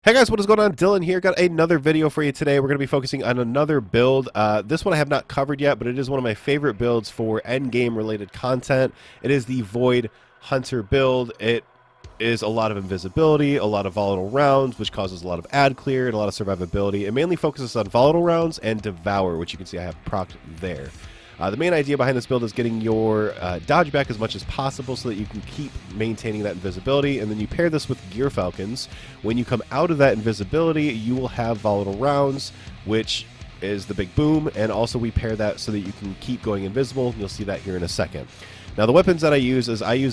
Hey guys, what is going on? Dylan here. Got another video for you today. We're going to be focusing on another build. This one I have not covered yet, but it is one of my favorite builds for endgame related content. It is the Void Hunter build. It is a lot of invisibility, a lot of volatile rounds, which causes a lot of ad clear and a lot of survivability. It mainly focuses on volatile rounds and devour, which you can see I have procced there. The main idea behind this build is getting your dodge back as much as possible so that you can keep maintaining that invisibility, and then you pair this with Gear Falcons. When you come out of that invisibility, you will have volatile rounds, which is the big boom, and also we pair that so that you can keep going invisible. You'll see that here in a second. Now the weapons that I use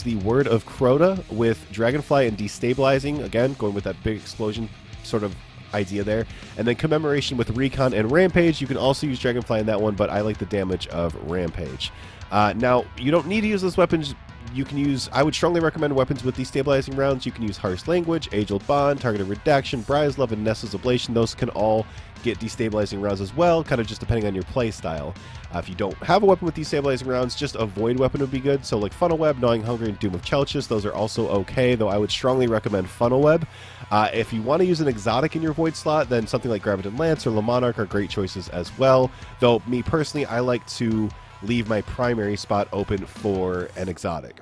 the Word of Crota with Dragonfly and Destabilizing, again, going with that big explosion sort of idea there, and then Commemoration with Recon and Rampage. You can also use Dragonfly in that one, but I like the damage of Rampage. Now, you don't need to use those weapons. You can use, I would strongly recommend weapons with destabilizing rounds. You can use Harsh Language, Age-Old Bond, Targeted Redaction, Briar's Love, and Nessa's Ablation. Those can all get destabilizing rounds as well, kind of just depending on your play style. If you don't have a weapon with destabilizing rounds, just a Void weapon would be good. So like Funnel Web, Gnawing Hunger, and Doom of Chelchis, those are also okay, though I would strongly recommend Funnel Web. If you want to use an exotic in your Void slot, then something like Graviton Lance or Le Monarch are great choices as well. Though me personally, I like to leave my primary spot open for an exotic.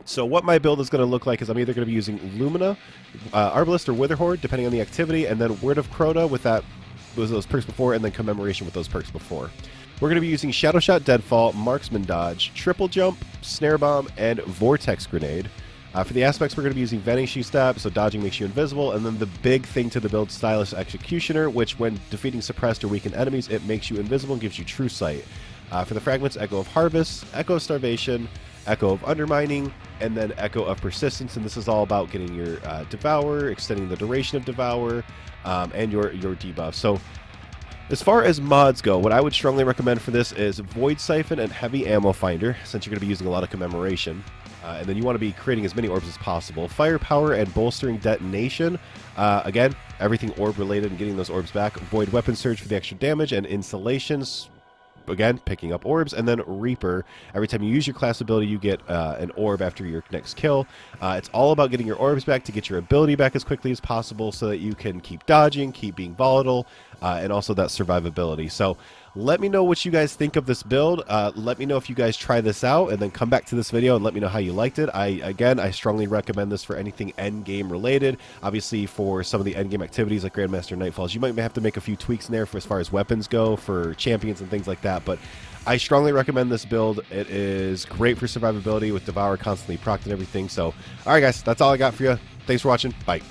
So what my build is going to look like is I'm either going to be using Lumina, Arbalist, or Witherhoard, depending on the activity, and then Word of Crota with those perks before, and then Commemoration with those perks before. We're going to be using Shadow Shot, Deadfall, Marksman Dodge, Triple Jump, Snare Bomb, and Vortex Grenade. For the aspects, we're going to be using Vanishing Stab, so dodging makes you invisible, and then the big thing to the build, Stylus Executioner, which when defeating suppressed or weakened enemies, it makes you invisible and gives you True Sight. For the fragments, Echo of Harvest, Echo of Starvation, Echo of Undermining, and then Echo of Persistence, and this is all about getting your Devour, extending the duration of Devour, and your debuff. So as far as mods go, what I would strongly recommend for this is Void Siphon and Heavy Ammo Finder, since you're going to be using a lot of Commemoration. And then you want to be creating as many orbs as possible. Firepower and Bolstering Detonation. Again, everything orb related and getting those orbs back. Void Weapon Surge for the extra damage, and Installations, again, picking up orbs, and then Reaper. Every time you use your class ability, you get an orb after your next kill. It's all about getting your orbs back to get your ability back as quickly as possible so that you can keep dodging, keep being volatile, and also that survivability. So let me know what you guys think of this build. Let me know if you guys try this out, and then come back to this video and let me know how you liked it. I strongly recommend this for anything endgame related. Obviously, for some of the endgame activities like Grandmaster Nightfalls, you might have to make a few tweaks in there for as far as weapons go, for champions and things like that. But I strongly recommend this build. It is great for survivability with Devour constantly procced and everything. So, all right, guys, that's all I got for you. Thanks for watching. Bye.